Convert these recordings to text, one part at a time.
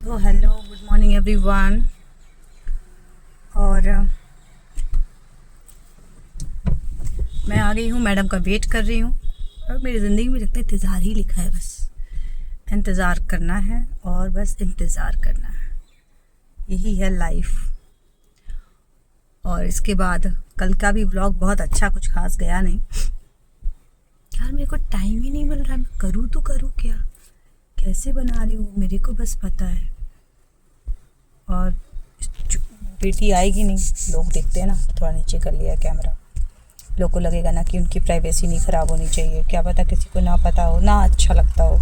तो hello good morning everyone. और मैं आ गई हूँ, मैडम का वेट कर रही हूँ। और मेरी ज़िंदगी में लगता है इंतज़ार ही लिखा है, बस इंतज़ार करना है और बस इंतज़ार करना है, यही है लाइफ। और इसके बाद कल का भी व्लॉग बहुत अच्छा, कुछ खास गया नहीं यार। मेरे को टाइम ही नहीं मिल रहा है, मैं करूँ तो करूँ क्या, कैसे बना रही हूँ मेरे को बस पता है। और बेटी आएगी नहीं, लोग देखते हैं ना, थोड़ा नीचे कर लिया कैमरा। लोग को लगेगा ना कि उनकी प्राइवेसी नहीं ख़राब होनी चाहिए, क्या पता किसी को ना पता हो, ना अच्छा लगता हो।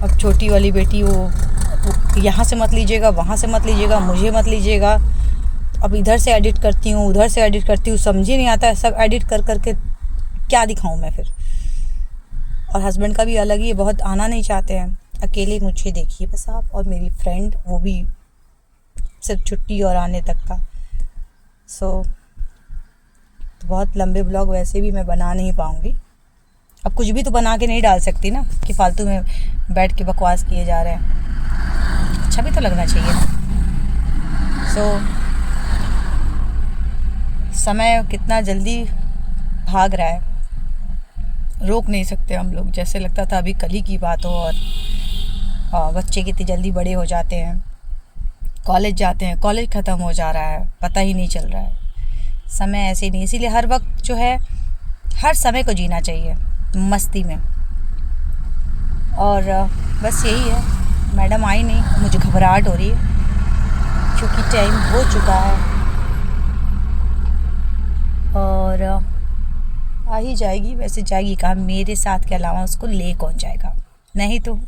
अब छोटी वाली बेटी वो यहाँ से मत लीजिएगा, वहाँ से मत लीजिएगा, मुझे मत लीजिएगा। अब इधर से एडिट करती हूँ, उधर से एडिट करती हूँ, समझ ही नहीं आता है। सब एडिट कर करके क्या दिखाऊँ मैं फिर। और हस्बैंड का भी अलग ही, बहुत आना नहीं चाहते हैं, अकेले मुझे देखिए बस आप। और मेरी फ्रेंड, वो भी सिर्फ छुट्टी और आने तक का। तो बहुत लंबे ब्लॉग वैसे भी मैं बना नहीं पाऊँगी। अब कुछ भी तो बना के नहीं डाल सकती ना कि फालतू में बैठ के बकवास किए जा रहे हैं, अच्छा भी तो लगना चाहिए ना। समय कितना जल्दी भाग रहा है, रोक नहीं सकते हम लोग। जैसे लगता था अभी कल ही की बात हो। और बच्चे कितनी जल्दी बड़े हो जाते हैं, कॉलेज जाते हैं, कॉलेज ख़त्म हो जा रहा है, पता ही नहीं चल रहा है। समय ऐसे नहीं, इसीलिए हर वक्त जो है, हर समय को जीना चाहिए मस्ती में। और बस यही है। मैडम आई नहीं, मुझे घबराहट हो रही है क्योंकि टाइम हो चुका है। और आ ही जाएगी, वैसे जाएगी कहाँ, मेरे साथ के अलावा उसको ले कौन जाएगा, नहीं तो।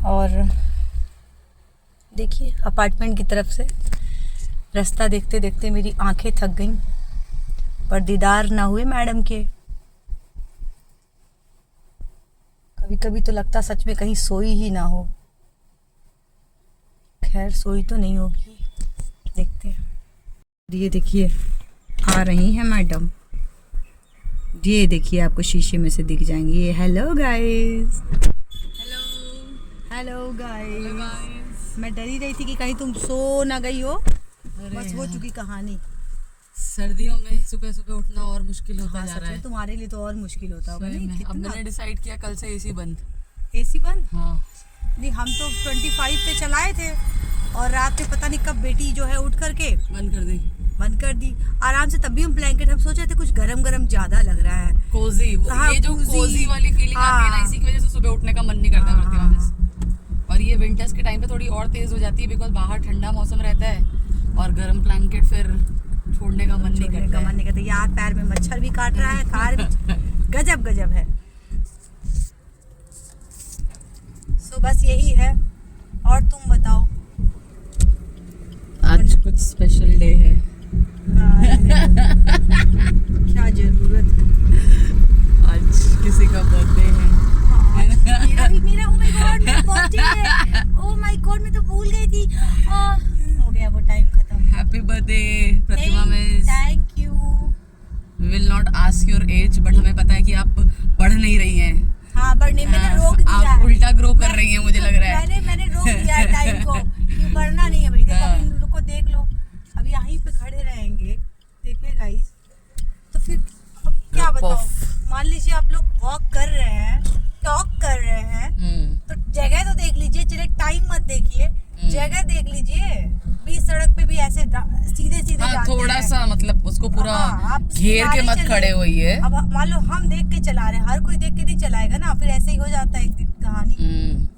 और देखिए अपार्टमेंट की तरफ से रास्ता देखते देखते मेरी आंखें थक गईं, पर दीदार ना हुए मैडम के। कभी कभी तो लगता सच में कहीं सोई ही ना हो। खैर सोई तो नहीं होगी, देखते हैं। ये देखिए आ रही हैं मैडम, ये देखिए आपको शीशे में से दिख जाएंगी ये। Hello guys, hello guys. मैं डर ही रही थी कि कहीं तुम सो ना गई हो, बस हो चुकी कहानी। सर्दियों में सुबह सुबह उठना और मुश्किल होता जा रहा है। तुम्हारे लिए तो और मुश्किल होता होगा। नहीं अब मैंने डिसाइड किया कल से एसी बंद। एसी बंद? हाँ। नहीं, हम तो 25 पे चलाए थे और रात में पता नहीं कब बेटी जो है उठ करके बंद कर दी आराम से। तब भी हम ब्लैंकेट, हम सोच रहे थे कुछ गरम गरम ज्यादा लग रहा है, कोजी। हाँ, ये जो कोजी वाली फीलिंग आती है ना, इसी की वजह से सुबह उठने का मन नहीं करता प्रतिमा। और ये विंटर्स के टाइम पे थोड़ी और तेज हो जाती है, बिकॉज बाहर ठंडा मौसम रहता है और गर्म ब्लैंकेट फिर छोड़ने का मन नहीं करता। यार पैर में मच्छर भी काट रहा है, कार भी गजब गजब है। सो बस यही है। और तुम बताओ, आज कुछ स्पेशल डे है। क्या जरूरत है, आज किसी का बर्थडे है। मेरा oh my God, मेरा बर्थडे है। oh my God, मैं तो भूल गई थी। हो गया वो टाइम खत्म। Happy birthday Pratima miss. Thank you. We will not ask your age, but हमें पता है कि आप पढ़ नहीं रही हैं। हाँ, बढ़ने मैंने रोक दिया, आप उल्टा ग्रो कर रही हैं, मुझे लग रहा है। मैंने रोक दिया है टाइम को कि बढ़ना नहीं है भाई। देखो अभी इन लोगों को देख लो, अभी यहीं पे खड़े रहेंगे, देखिए गाइस। तो फिर अब क्या बताओ, मान लीजिए आप लोग वॉक कर रहे हैं, टॉक कर रहे हैं, तो जगह तो देख लीजिए, चले टाइम मत देखिए, जगह देख लीजिए। बीच सड़क पे भी ऐसे सीधे सीधे जाते थोड़ा हैं। सा मतलब उसको पूरा घेर के मत खड़े होइए। अब मान लो हम देख के चला रहे हैं, हर कोई देख के नहीं चलाएगा ना, फिर ऐसे ही हो जाता है एक दिन कहानी।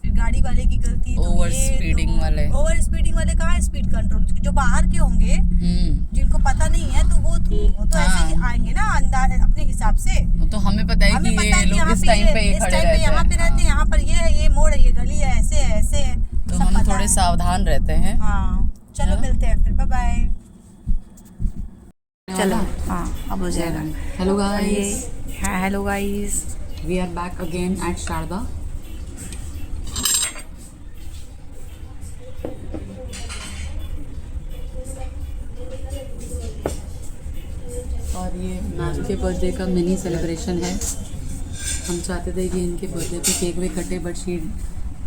फिर गाड़ी वाले की गलती, ओवर स्पीडिंग वाले कहाँ है स्पीड कंट्रोल, जो बाहर के होंगे जिनको पता नहीं है, तो वो तो ऐसे ही आएंगे ना अंदाज अपने हिसाब से। तो हमें पता है कि ये लोग इस टाइम पे यहाँ पे रहते हैं, यहाँ पर ये है, ये मोड़ है, ये गली है, ऐसे है, तो हम थोड़े सावधान रहते हैं। हाँ चलो मिलते हैं फिर, बाय बाय। चलो हाँ अब हो जाएगा। Hello guys, hello guys, we are back again at Sharda. और ये मैम के बर्थडे का मिनी सेलिब्रेशन है। हम चाहते थे कि इनके बर्थडे पे केक वे कटे, but she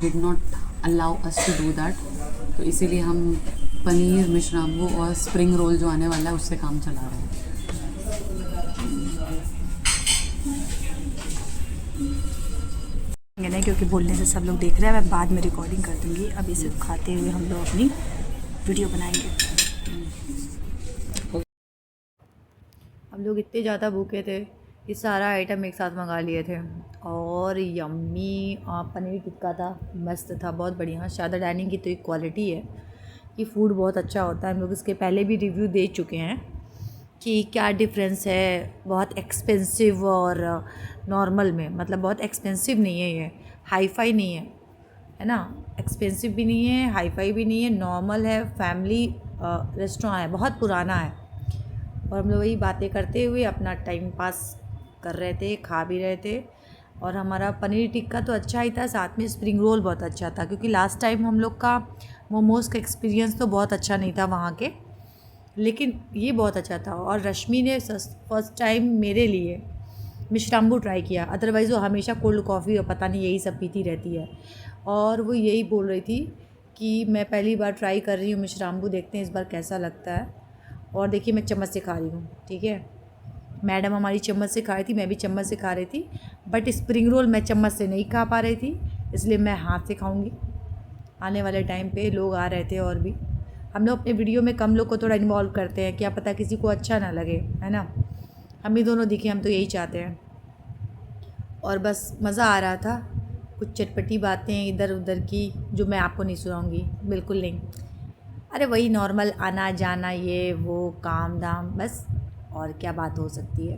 did not allow us to do that. तो इसीलिए हम पनीर मिश्राम्बू और स्प्रिंग रोल जो आने वाला है उससे काम चला रहे हैं। नहीं, क्योंकि बोलने से सब लोग देख रहे हैं, मैं बाद में रिकॉर्डिंग कर दूँगी। अभी सिर्फ खाते हुए हम लोग अपनी वीडियो बनाएंगे। हम लोग इतने ज़्यादा भूखे थे, ये सारा आइटम एक साथ मंगा लिए थे और यम्मी पनीर टिक्का था, मस्त था, बहुत बढ़िया। शारदा डाइनिंग की तो एक क्वालिटी है कि फ़ूड बहुत अच्छा होता है। हम लोग इसके पहले भी रिव्यू दे चुके हैं कि क्या डिफरेंस है बहुत एक्सपेंसिव और नॉर्मल में। मतलब बहुत एक्सपेंसिव नहीं है, ये हाई फाई नहीं है ना, एक्सपेंसिव भी नहीं है, हाई फाई भी नहीं है, नॉर्मल है, फैमिली रेस्टोरेंट है, बहुत पुराना है। और हम लोग वही बातें करते हुए अपना टाइम पास कर रहे थे, खा भी रहे थे। और हमारा पनीर टिक्का तो अच्छा ही था, साथ में स्प्रिंग रोल बहुत अच्छा था, क्योंकि लास्ट टाइम हम लोग का मोमोज़ का एक्सपीरियंस तो बहुत अच्छा नहीं था वहाँ के, लेकिन ये बहुत अच्छा था। और रश्मि ने फर्स्ट टाइम मेरे लिए मिश्राम्बू ट्राई किया, अदरवाइज़ वो हमेशा कोल्ड कॉफ़ी और पता नहीं यही सब पीती रहती है। और वो यही बोल रही थी कि मैं पहली बार ट्राई कर रही हूँ मिश्राम्बू, देखते हैं इस बार कैसा लगता है। और देखिए मैं चम्मच से खा रही हूँ, ठीक है। मैडम हमारी चम्मच से खा रही थी, मैं भी चम्मच से खा रही थी, बट स्प्रिंग रोल मैं चम्मच से नहीं खा पा रही थी, इसलिए मैं हाथ से खाऊंगी। आने वाले टाइम पे लोग आ रहे थे और भी हम लोग अपने वीडियो में कम लोग को थोड़ा इन्वॉल्व करते हैं, क्या पता किसी को अच्छा ना लगे, है ना। हम ही दोनों दिखे, हम तो यही चाहते हैं। और बस मज़ा आ रहा था, कुछ चटपटी बातें इधर उधर की जो मैं आपको नहीं सुनाऊँगी, बिल्कुल नहीं। अरे वही नॉर्मल आना जाना, ये वो काम धाम, बस और क्या बात हो सकती है।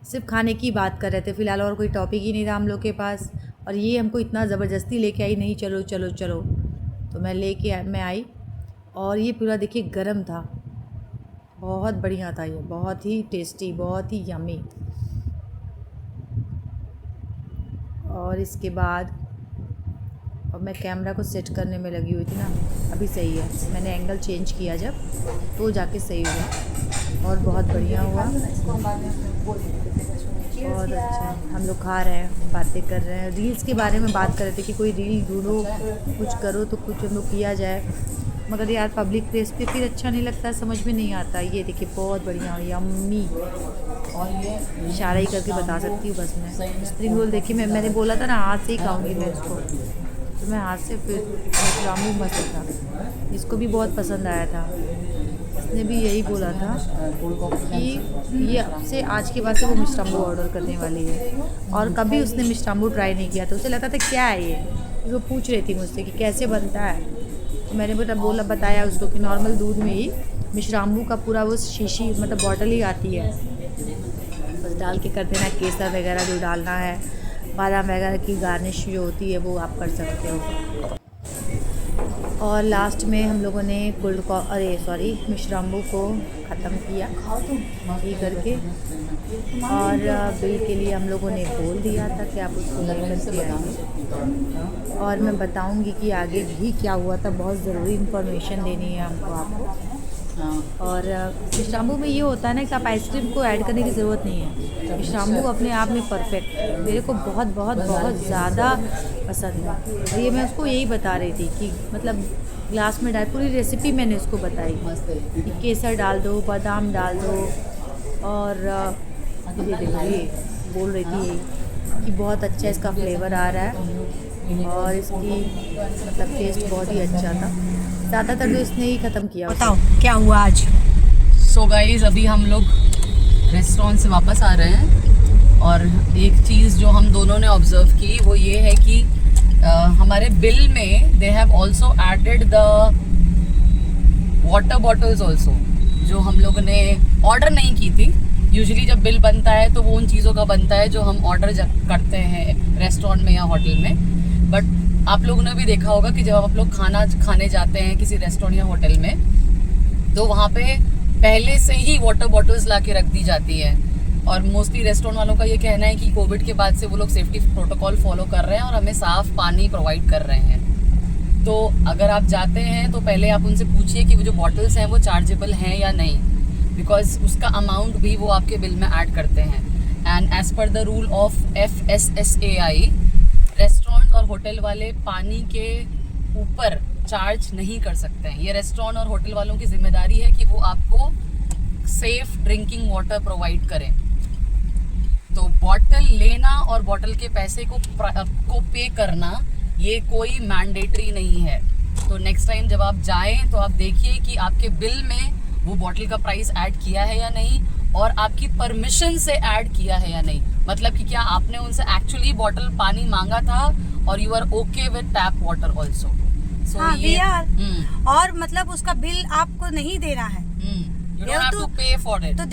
सिर्फ खाने की बात कर रहे थे फ़िलहाल, और कोई टॉपिक ही नहीं था हम लोग के पास। और ये हमको इतना ज़बरदस्ती लेके आई, नहीं चलो चलो चलो, तो मैं आई। और ये पूरा देखिए गरम था, बहुत बढ़िया था, ये बहुत ही टेस्टी, बहुत ही यम्मी। और इसके बाद और मैं कैमरा को सेट करने में लगी हुई थी ना, अभी सही है, मैंने एंगल चेंज किया जब तो जाके सही हुआ और बहुत बढ़िया हुआ। और अच्छा हम लोग खा रहे हैं, बातें कर रहे हैं, रील्स के बारे में बात कर रहे थे कि कोई रील ढूंढो, कुछ करो तो कुछ हम लोग किया जाए, मगर यार पब्लिक प्लेस पे फिर अच्छा नहीं लगता, समझ में नहीं आता। ये देखिए बहुत बढ़िया यम्मी, और ये इशारा ही करके बता सकती हूँ बस मैं। स्प्रिंग रोल देखिए, मैंने बोला था ना हाथ से ही खाऊंगी मैं इसको, तो मैं हाथ से फिर मिश्राम्बू मस्त था, इसको भी बहुत पसंद आया था। इसने भी यही बोला था कि ये से आज के बाद से वो मिश्राम्बू ऑर्डर करने वाली है। और कभी उसने मिश्राम्बू ट्राई नहीं किया, तो उसे लगा था क्या है ये, वो पूछ रही थी मुझसे कि कैसे बनता है। तो मैंने बताया उसको कि नॉर्मल दूध में ही मिश्राम्बू का पूरा वो शीशी मतलब बॉटल ही आती है, बस डाल के कर देना, केसर वगैरह जो डालना है, बादाम वगैरह की गार्निश जो होती है वो आप कर सकते हो। और लास्ट में हम लोगों ने मिश्राम्बू को ख़त्म किया ये करके। और बिल के लिए हम लोगों ने बोल दिया था कि आप उसको लेकर के आइए, और मैं बताऊंगी कि आगे भी क्या हुआ था, बहुत ज़रूरी इन्फॉर्मेशन देनी है हमको आपको। और मिश्राम्बू में ये होता है ना कि आप आइसक्रीम को ऐड करने की ज़रूरत नहीं है, मिश्राम्बू अपने आप में परफेक्ट, मेरे को बहुत बहुत बहुत ज़्यादा पसंद है। और ये मैं उसको यही बता रही थी कि मतलब ग्लास में डाल, पूरी रेसिपी मैंने उसको बताई कि केसर डाल दो, बादाम डाल दो, और ये देखो ये बोल रही थी कि बहुत अच्छा इसका फ्लेवर आ रहा है और इसकी मतलब टेस्ट बहुत ही अच्छा था। ज़्यादातर तो इसने ही ख़त्म किया। बताओ क्या हुआ आज। सो गाइस अभी हम लोग रेस्टोरेंट से वापस आ रहे हैं, और एक चीज़ जो हम दोनों ने ऑब्जर्व की वो ये है कि हमारे बिल में they have also added the water bottles also, जो हम लोगों ने ऑर्डर नहीं की थी। यूजुअली जब बिल बनता है तो वो उन चीज़ों का बनता है जो हम ऑर्डर करते हैं रेस्टोरेंट में या होटल में। बट आप लोगों ने भी देखा होगा कि जब आप लोग खाना खाने जाते हैं किसी रेस्टोरेंट या होटल में, तो वहाँ पे पहले से ही वाटर बॉटल्स ला के रख दी जाती है। और मोस्टली रेस्टोरेंट वालों का ये कहना है कि कोविड के बाद से वो लोग सेफ्टी प्रोटोकॉल फॉलो कर रहे हैं और हमें साफ़ पानी प्रोवाइड कर रहे हैं। तो अगर आप जाते हैं तो पहले आप उनसे पूछिए कि वो जो बॉटल्स हैं वो चार्जेबल हैं या नहीं, बिकॉज उसका अमाउंट भी वो आपके बिल में ऐड करते हैं। And as per the rule of FSSAI, restaurant और होटल वाले पानी के ऊपर चार्ज नहीं कर सकते हैं। ये रेस्टोरेंट और होटल वालों की जिम्मेदारी है कि वो आपको सेफ ड्रिंकिंग वाटर प्रोवाइड करें। तो बॉटल लेना और बॉटल के पैसे को पे करना ये कोई मैंडेटरी नहीं है। तो नेक्स्ट टाइम जब आप जाएं तो आप देखिए कि आपके बिल में वो बॉटल का प्राइस ऐड किया है या नहीं, और आपकी परमिशन से ऐड किया है या नहीं। मतलब कि क्या आपने उनसे एक्चुअली बॉटल पानी मांगा था और you are okay with tap water also. हाँ, we are। और मतलब उसका बिल आपको नहीं देना है, You don't have to pay for it। तो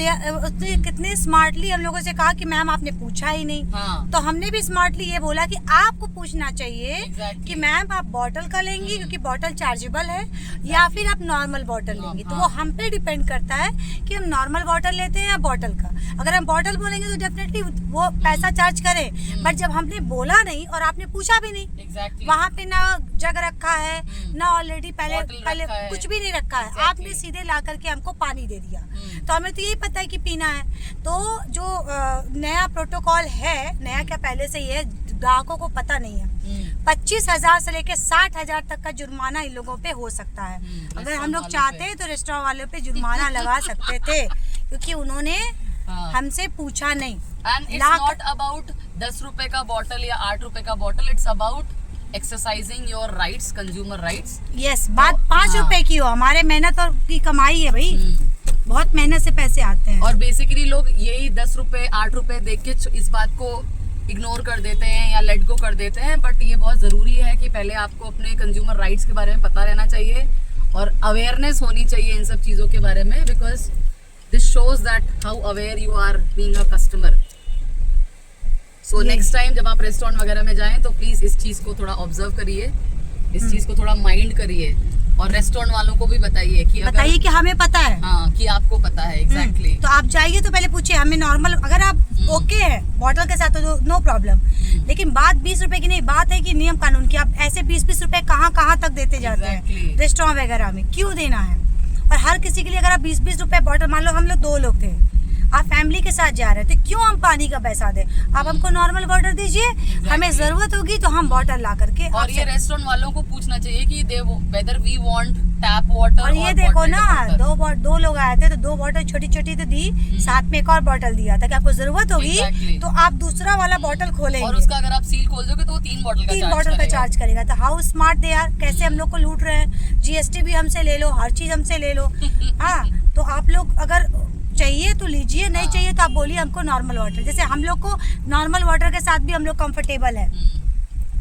उसने कितने स्मार्टली हम लोगों से कहा कि मैम आपने पूछा ही नहीं। हाँ। तो हमने भी स्मार्टली ये बोला कि आपको पूछना चाहिए Exactly। कि मैम आप बॉटल का लेंगी क्योंकि बॉटल चार्जेबल है, या फिर आप नॉर्मल बॉटल लेंगी। तो वो हम पे डिपेंड करता है कि हम नॉर्मल बॉटल लेते हैं या बॉटल का। अगर हम बॉटल बोलेंगे तो डेफिनेटली वो पैसा चार्ज करें, बट जब हमने बोला नहीं और आपने पूछा भी नहीं, Exactly। वहाँ पे ना जग रखा है ना ऑलरेडी पहले Bottle रखा है। कुछ भी नहीं रखा है। Exactly। आपने सीधे ला करके हमको पानी दे दिया, तो हमें तो यही पता है कि पीना है। तो जो नया प्रोटोकॉल है, नया क्या पहले से ही है, ग्राहकों को पता नहीं है। 25,000 से लेकर 60,000 तक का जुर्माना इन लोगों पे हो सकता है। अगर हम लोग चाहते हैं तो रेस्टोरेंट वालों पे जुर्माना लगा सकते थे, क्योंकि उन्होंने हमसे पूछा नहीं। एंड इट्स नॉट अबाउट 10 रुपए का बॉटल या 8 रुपए का bottle, it's about exercising your rights, consumer rights. Yes, बात 5 रुपए की हो, हमारे मेहनत और की कमाई है भाई, बहुत मेहनत से पैसे आते हैं। और बेसिकली लोग यही 10 रुपए 8 रुपए देख के इस बात को इग्नोर कर देते हैं या लेट गो कर देते हैं, बट ये बहुत ज़रूरी है कि पहले आपको अपने कंज्यूमर राइट्स के बारे में पता रहना चाहिए और अवेयरनेस होनी चाहिए इन सब चीज़ों के बारे में, because this shows that how aware you are being a customer. So next time जब आप रेस्टोरेंट वगैरह में जाएं तो प्लीज़ इस चीज़ को थोड़ा ऑब्जर्व करिए, इस चीज़ को थोड़ा माइंड करिए, और रेस्टोरेंट वालों को भी बताइए कि कि हमें पता है। हाँ, कि आपको पता है। एग्जैक्टली। तो आप जाइए तो पहले पूछिए हमें नॉर्मल, अगर आप ओके है बॉटल के साथ तो नो प्रॉब्लम, लेकिन बात 20 रुपए की नहीं, बात है कि नियम कानून की। आप ऐसे 20-20 रुपए कहाँ तक देते जाते हैं रेस्टोरेंट वगैरह में, क्यों देना है? और हर किसी के लिए अगर आप 20-20 रुपए बॉटल, मान लो हम लोग 2 लोग थे, आप फैमिली के साथ जा रहे थे, क्यों हम पानी का पैसा दें? आप हमको नॉर्मल वाटर दीजिए, हमें जरूरत होगी तो हम बॉटल ला करके। और ये रेस्टोरेंट वालों को पूछना चाहिए कि they whether we want tap water. और ये देखो ना, 2 लोग आए थे तो 2 बॉटल छोटी तो दी, साथ में एक और बॉटल दिया ताकि आपको जरूरत होगी तो आप दूसरा वाला बॉटल खोलेंगे, और उसका अगर आप सील खोल दोगे तो वो 3 बॉटल का चार्ज करेगा। तो हाउ स्मार्ट दे आर, कैसे हम लोग को लूट रहे हैं। GST भी हमसे ले लो, हर चीज हमसे ले लो। हाँ, तो आप लोग अगर चाहिए तो लीजिए, नहीं चाहिए तो आप बोलिए हमको नॉर्मल वाटर। जैसे हम लोग को नॉर्मल वाटर के साथ भी हम लोग कंफर्टेबल है,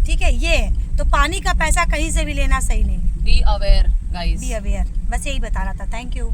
ठीक है। ये तो पानी का पैसा कहीं से भी लेना सही नहीं। Be aware guys, be aware, बस यही बताना था। Thank you.